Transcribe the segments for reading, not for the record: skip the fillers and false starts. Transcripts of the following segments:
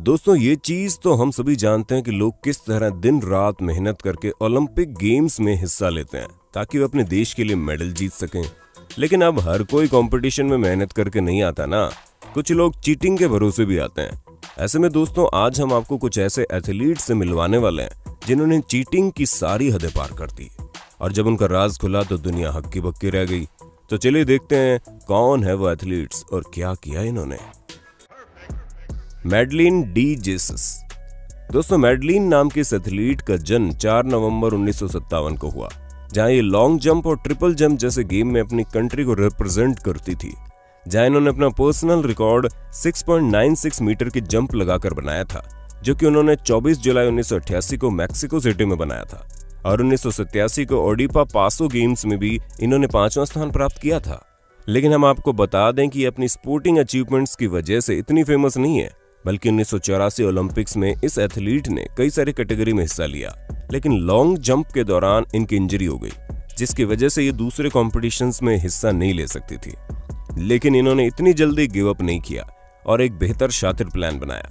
दोस्तों ये चीज तो हम सभी जानते हैं कि लोग किस तरह दिन रात मेहनत करके ओलंपिक गेम्स में हिस्सा लेते हैं ताकि वे अपने देश के लिए मेडल जीत सकें। लेकिन अब हर कोई कंपटीशन में मेहनत करके नहीं आता ना, कुछ लोग चीटिंग के भरोसे भी आते हैं। ऐसे में दोस्तों आज हम आपको कुछ ऐसे एथलीट से मिलवाने वाले हैं जिन्होंने चीटिंग की सारी हदें पार कर दी, और जब उनका राज खुला तो दुनिया हक्की बक्की रह गई। तो चलिए देखते हैं कौन है वो एथलीट्स और क्या किया इन्होंने। Madeline D Jesus. दोस्तों मैडलिन नाम के इस एथलीट का जन्म 4 नवंबर 1957 को हुआ, जहां ये लॉन्ग जंप और ट्रिपल जंप जैसे गेम में अपनी कंट्री को रिप्रेजेंट करती थी, जहां इन्होंने अपना पर्सनल रिकॉर्ड 6.96 मीटर की जंप लगाकर बनाया था, जो कि उन्होंने 24 जुलाई 1988 को मैक्सिको सिटी में बनाया था। और 1987 को ओडिपा पासो गेम्स में भी इन्होंने 5वां स्थान प्राप्त किया था। लेकिन हम आपको बता दें कि अपनी स्पोर्टिंग अचीवमेंट्स की वजह से इतनी फेमस नहीं है, बल्कि 1984 ओलंपिक्स में इस एथलीट ने कई सारी कैटेगरी में हिस्सा लिया, लेकिन लॉन्ग जंप के दौरान इनकी इंजरी हो गई, जिसकी वजह से ये दूसरे कॉम्पिटिशंस में हिस्सा नहीं ले सकती थी। लेकिन इन्होंने इतनी जल्दी गिव अप नहीं किया और एक बेहतर शातिर प्लान बनाया,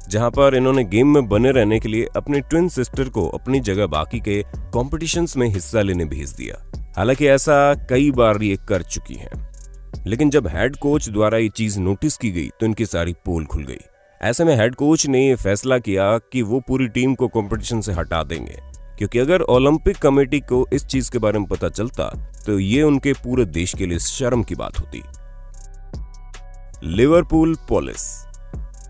जहां पर इन्होंने गेम में बने रहने के लिए अपनी ट्विन सिस्टर को अपनी जगह बाकी के कॉम्पिटिशंस में हिस्सा लेने भेज दिया। हालांकि ऐसा कई बार ये कर चुकी हैं, लेकिन जब हेड कोच द्वारा ये चीज नोटिस की गई तो इनकी सारी पोल खुल गई। ऐसे में हेड कोच ने यह फैसला किया कि वो पूरी टीम को कंपटीशन से हटा देंगे, क्योंकि अगर ओलंपिक कमेटी को इस चीज के बारे में पता चलता तो ये उनके पूरे देश के लिए शर्म की बात होती। Liverpool police.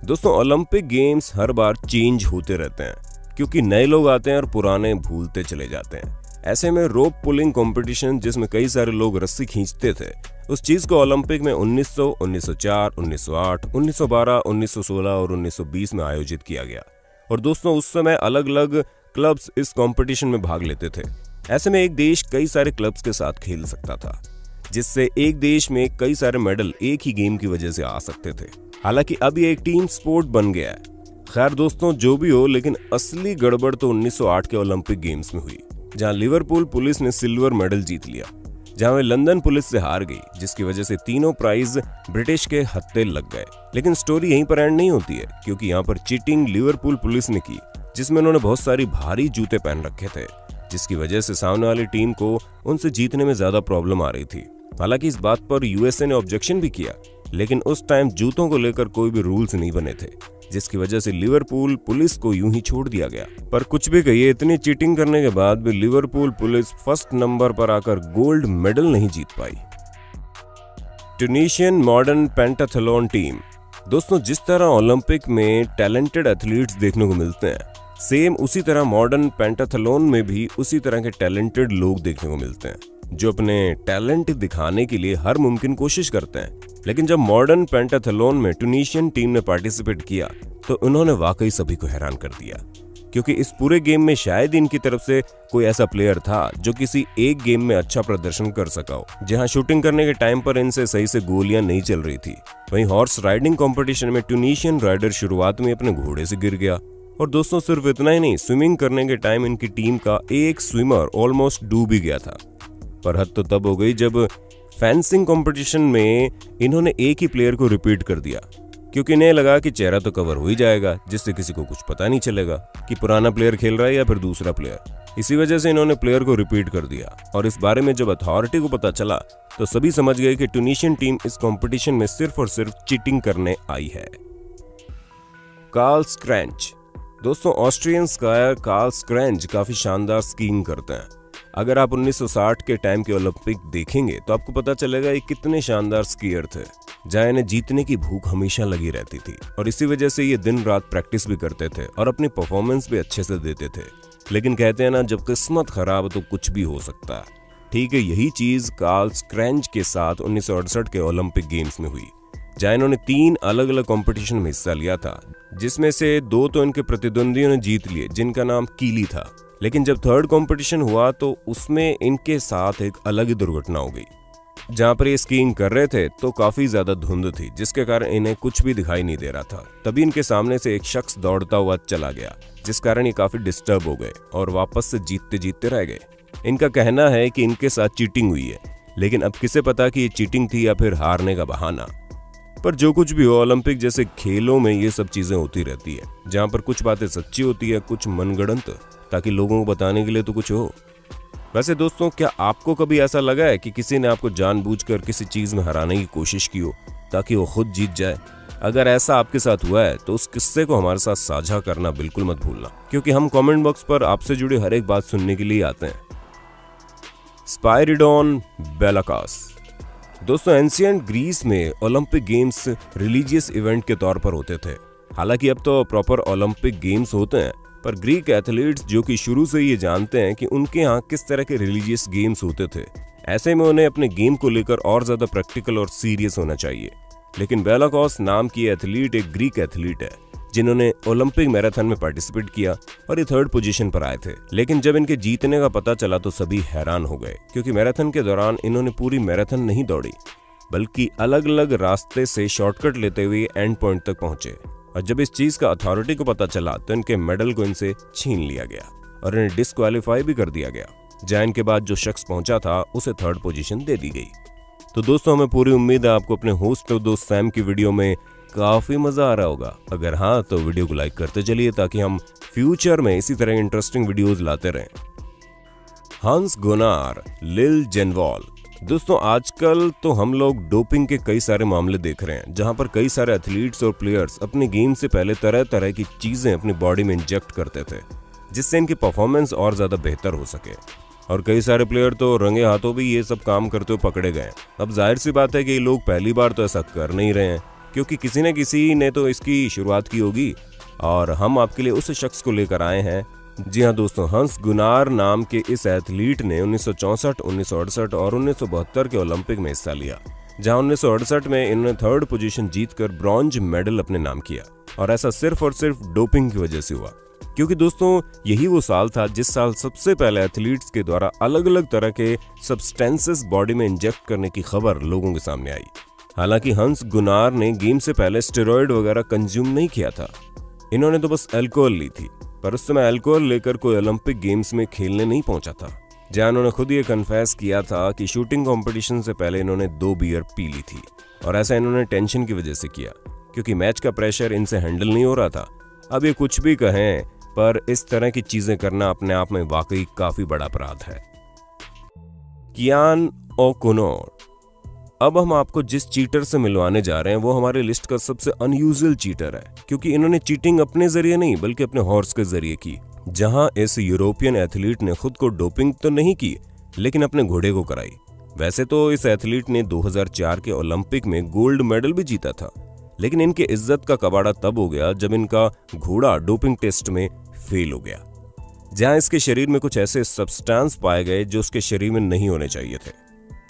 दोस्तों ओलंपिक गेम्स हर बार चेंज होते रहते हैं, क्योंकि नए लोग आते हैं और पुराने भूलते चले जाते हैं। ऐसे में रोप पुलिंग कंपटीशन, जिसमें कई सारे लोग रस्सी खींचते थे, उस चीज को ओलंपिक में 1900, 1904, 1908, 1912, 1916 और 1920 में आयोजित किया गया। और दोस्तों उस समय अलग अलग क्लब्स इस कंपटीशन में भाग लेते थे। ऐसे में एक देश कई सारे क्लब्स के साथ खेल सकता था, जिससे एक देश में कई सारे मेडल एक ही गेम की वजह से आ सकते थे। हालांकि अब ये एक टीम स्पोर्ट बन गया है। खैर दोस्तों जो भी हो, लेकिन असली गड़बड़ तो 1908 के ओलंपिक गेम्स में हुई, जहां लिवरपूल पुलिस ने सिल्वर मेडल जीत लिया, जहां वे लंदन पुलिस से हार गई, जिसकी वजह से तीनों प्राइज ब्रिटिश के हत्थे लग गए। लेकिन स्टोरी यहीं पर एंड नहीं होती है, क्योंकि यहाँ पर चीटिंग लिवरपूल पुलिस ने की, जिसमें उन्होंने बहुत सारी भारी जूते पहन रखे थे, जिसकी वजह से सामने वाली टीम को उनसे जीतने में ज्यादा प्रॉब्लम आ रही थी। हालांकि इस बात पर यूएसए ने ऑब्जेक्शन भी किया, लेकिन उस टाइम जूतों को लेकर कोई भी रूल्स नहीं बने थे, जिसकी वजह से लिवरपूल पुलिस को यूं ही छोड़ दिया गया। पर कुछ भी कहिए, इतनी चीटिंग करने के बाद भी लिवरपूल पुलिस फर्स्ट नंबर पर आकर गोल्ड मेडल नहीं जीत पाई। ट्यूनीशियन मॉडर्न पेंटाथलॉन टीम। दोस्तों जिस तरह ओलंपिक में टैलेंटेड एथलीट्स देखने को मिलते हैं, सेम उसी तरह मॉडर्न पेंटाथलॉन में भी उसी तरह के टैलेंटेड लोग देखने को मिलते हैं, जो अपने टैलेंट दिखाने के लिए हर मुमकिन कोशिश करते हैं। लेकिन जब मॉडर्न पेंटाथलॉन में ट्यूनीशियन टीम ने पार्टिसिपेट किया तो उन्होंने वाकई सभी को हैरान कर दिया, क्योंकि इस पूरे गेम में शायद इनकी तरफ से कोई ऐसा प्लेयर था जो किसी एक गेम में अच्छा प्रदर्शन कर सका हो। जहां शूटिंग करने के टाइम पर इनसे सही से गोलियां नहीं चल रही थी, वहीं हॉर्स राइडिंग कंपटीशन में ट्यूनीशियन राइडर शुरुआत में अपने घोड़े से गिर गया। और दोस्तों सिर्फ इतना ही नहीं, स्विमिंग करने के टाइम इनकी टीम का एक स्विमर ऑलमोस्ट डूब ही गया था। पर हद तो तब हो गई जब फेंसिंग कंपटीशन में इन्होंने एक ही प्लेयर को रिपीट कर दिया, क्योंकि इन्हें लगा कि चेहरा तो कवर हो ही जाएगा, जिससे किसी को कुछ पता नहीं चलेगा कि पुराना प्लेयर खेल रहा है या फिर दूसरा प्लेयर। इसी वजह से इन्होंने प्लेयर को रिपीट कर दिया, और इस बारे में जब अथॉरिटी को पता चला तो सभी समझ गए कि ट्यूनीशियन टीम इस कंपटीशन में सिर्फ और सिर्फ चीटिंग करने आई है। कार्ल स्क्रैंच। दोस्तों ऑस्ट्रियन स्कायर कार्ल स्क्रैंच काफी शानदार स्कीइंग करते हैं। अगर आप 1960 के टाइम के ओलंपिक देखेंगे तो आपको पता चलेगा ये कितने शानदार स्कीयर थे, जहां इन्हें जीतने की भूख हमेशा लगी रहती थी, और इसी वजह से ये दिन रात प्रैक्टिस भी करते थे और अपनी परफॉर्मेंस भी अच्छे से देते थे। लेकिन कहते हैं ना, जब किस्मत खराब तो कुछ भी हो सकता है। ठीक है, यही चीज कार्ल स्क्रैंच के साथ 1968 के ओलंपिक गेम्स में हुई, जहां इन्होंने 3 अलग अलग कंपटीशन में हिस्सा लिया था, जिसमें से 2 तो इनके प्रतिद्वंदियों ने जीत लिए, जिनका नाम कीली था। लेकिन जब थर्ड कंपटीशन हुआ तो उसमें इनके साथ एक अलग ही दुर्घटना हो गई। जहां पर ये स्कीइंग कर रहे थे तो काफी ज्यादा धुंध थी, जिसके कारण इन्हें कुछ भी दिखाई नहीं दे रहा था। तभी इनके सामने से एक शख्स दौड़ता हुआ चला गया, जिस कारण ये काफी डिस्टर्ब हो गए और वापस से जीतते जीतते रह गए। इनका कहना है कि इनके साथ चीटिंग हुई है, लेकिन अब किसे पता कि ये चीटिंग थी या फिर हारने का बहाना। पर जो कुछ भी हो, ओलंपिक जैसे खेलों में ये सब चीजें होती रहती है, जहाँ पर कुछ बातें सच्ची होती है, कुछ मनगढ़ंत, ताकि लोगों को बताने के लिए तो कुछ हो। वैसे दोस्तों, क्या आपको कभी ऐसा लगा है कि किसी ने आपको जानबूझकर किसी चीज में हराने की कोशिश की हो ताकि वो खुद जीत जाए? अगर ऐसा आपके साथ हुआ है तो उस किस्से को हमारे साथ साझा करना बिल्कुल मत भूलना, क्योंकि हम कमेंट बॉक्स पर आपसे जुड़ी हर एक बात सुनने के लिए आते हैं। स्पाइरिडोन बेलाकास। दोस्तों, एंशिएंट ग्रीस में ओलंपिक गेम्स रिलीजियस इवेंट के तौर पर होते थे। हालांकि अब तो प्रॉपर ओलंपिक गेम्स होते हैं, पर ग्रीक एथलीट्स जो कि शुरू से ये जानते हैं कि उनके यहाँ किस तरह के रिलीजियस गेम्स होते थे, ऐसे में उन्हें अपने गेम को लेकर और ज्यादा प्रैक्टिकल और सीरियस होना चाहिए। लेकिन बेलाकास नाम की एथलीट एक ग्रीक एथलीट है जिन्होंने ओलंपिक मैराथन में पार्टिसिपेट किया और ये 3rd पोजीशन पर आए थे। लेकिन जब इनके जीतने का पता चला तो सभी हैरान हो गए, क्योंकि मैराथन के दौरान इन्होंने पूरी मैराथन नहीं दौड़ी, बल्कि अलग अलग रास्ते से शॉर्टकट लेते हुए एंड पॉइंट तक पहुंचे। और जब इस चीज का अथॉरिटी को पता चला तो इनके मेडल को इनसे छीन लिया गया और इन्हें डिस्क्वालीफाई भी कर दिया गया। जहाँ इनके बाद जो शख्स पहुंचा था उसे 3rd पोजीशन दे दी गई। तो दोस्तों, हमें पूरी उम्मीद है आपको अपने होस्ट और दोस्त सैम की वीडियो में काफी मजा आ रहा होगा। अगर हाँ, तो वीडियो को लाइक करते चलिए ताकि हम फ्यूचर में इसी तरह इंटरेस्टिंग वीडियोस लाते रहें। हंस गुनार लिल जेनवॉल। दोस्तों, आजकल तो हम लोग डोपिंग के कई सारे मामले देख रहे हैं, जहां पर कई सारे एथलीट्स और प्लेयर्स अपने गेम से पहले तरह तरह की चीजें अपनी बॉडी में इंजेक्ट करते थे, जिससे इनकी परफॉर्मेंस और ज्यादा बेहतर हो सके। और कई सारे प्लेयर तो रंगे हाथों भी ये सब काम करते हुए पकड़े गए। अब जाहिर सी बात है कि ये लोग पहली बार तो ऐसा कर नहीं रहे हैं, क्योंकि किसी न किसी ने तो इसकी शुरुआत की होगी। और हम आपके लिए उस शख्स को लेकर आए हैं। जी हाँ दोस्तों, हंस गुनार नाम के इस एथलीट ने 1964, 1968 और 1972 के ओलंपिक में हिस्सा लिया, जहां 1968 में इन्होंने 3rd पोजीशन जीतकर ब्रॉन्ज मेडल अपने नाम किया। और ऐसा सिर्फ और सिर्फ डोपिंग की वजह से हुआ, क्योंकि दोस्तों यही वो साल था जिस साल सबसे पहले एथलीट्स के द्वारा अलग अलग तरह के सब्सटेंसेस बॉडी में इंजेक्ट करने की खबर लोगों के सामने आई। हालांकि हंस गुनार ने गेम से पहले स्टेरॉइड वगैरह कंज्यूम नहीं किया था, इन्होंने तो बस अल्कोहल ली थी। पर उस समय अल्कोहल लेकर कोई ओलंपिक गेम्स में खेलने नहीं पहुंचा था, जहां उन्होंने खुद ये कन्फेस किया था कि शूटिंग कंपटीशन से पहले इन्होंने 2 बियर पी ली थी। और ऐसा इन्होंने टेंशन की वजह से किया, क्योंकि मैच का प्रेशर इनसे हैंडल नहीं हो रहा था। अब ये कुछ भी कहें, पर इस तरह की चीजें करना अपने आप में वाकई काफी बड़ा अपराध है। कियान ओकोनोर। अब हम आपको जिस चीटर से मिलवाने जा रहे हैं वो हमारे लिस्ट का सबसे अनयूजुअल चीटर है, क्योंकि इन्होंने चीटिंग अपने जरिए नहीं बल्कि अपने हॉर्स के जरिए की। जहां इस यूरोपियन एथलीट ने खुद को डोपिंग तो नहीं की, लेकिन अपने घोड़े को कराई। वैसे तो इस एथलीट ने 2004 के ओलंपिक में गोल्ड मेडल भी जीता था, लेकिन इनके इज्जत का कबाड़ा तब हो गया जब इनका घोड़ा डोपिंग टेस्ट में फेल हो गया, जहां इसके शरीर में कुछ ऐसे सब्सटेंस पाए गए जो उसके शरीर में नहीं होने चाहिए थे।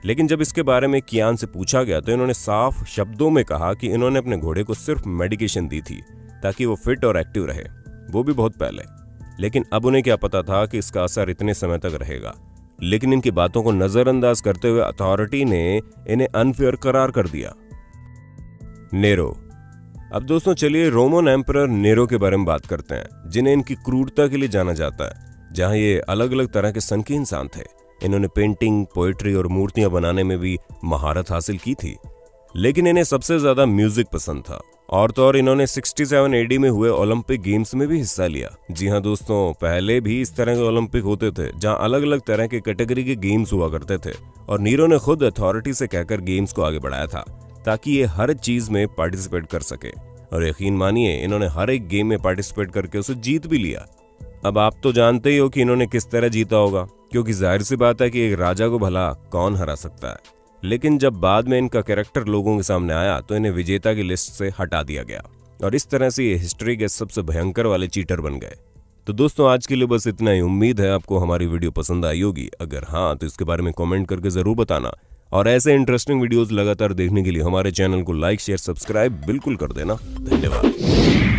लेकिन जब इसके बारे में कियान से पूछा गया तो इन्होंने साफ शब्दों में कहा कि इन्होंने अपने घोड़े को सिर्फ मेडिकेशन दी थी ताकि वो फिट और एक्टिव रहे, वो भी बहुत पहले। लेकिन अब उन्हें क्या पता था कि इसका असर इतने समय तक रहेगा। लेकिन इनकी बातों को नजरअंदाज करते हुए अथॉरिटी ने इन्हें अनफेयर करार कर दिया। नेरो। अब दोस्तों चलिए रोमन एम्परर नेरो के बारे में बात करते हैं, जिन्हें इनकी क्रूरता के लिए जाना जाता है। जहां ये अलग अलग तरह के संकीर्ण इंसान थे, इन्होंने पेंटिंग, पोएट्री और मूर्तियां बनाने में भी महारत हासिल की थी। लेकिन इन्हें सबसे ज्यादा म्यूजिक पसंद था, और तो और इन्होंने 67 AD में हुए ओलंपिक गेम्स में भी हिस्सा लिया। जी हाँ दोस्तों, पहले भी इस तरह के ओलंपिक होते थे जहां अलग अलग तरह के कैटेगरी के गेम्स हुआ करते थे, और नीरो ने खुद अथॉरिटी से कहकर गेम्स को आगे बढ़ाया था ताकि ये हर चीज में पार्टिसिपेट कर सके। और यकीन मानिए, इन्होंने हर एक गेम में पार्टिसिपेट करके उसे जीत भी लिया। अब आप तो जानते ही हो कि इन्होंने किस तरह जीता होगा, क्योंकि जाहिर सी बात है कि एक राजा को भला कौन हरा सकता है। लेकिन जब बाद में इनका कैरेक्टर लोगों के सामने आया तो इन्हें विजेता की लिस्ट से हटा दिया गया, और इस तरह से ये हिस्ट्री के सबसे भयंकर वाले चीटर बन गए। तो दोस्तों आज के लिए बस इतना ही। उम्मीद है आपको हमारी वीडियो पसंद आई होगी। अगर हाँ तो इसके बारे में कमेंट करके जरूर बताना, और ऐसे इंटरेस्टिंग वीडियोस लगातार देखने के लिए हमारे चैनल को लाइक, शेयर, सब्सक्राइब बिल्कुल कर देना। धन्यवाद।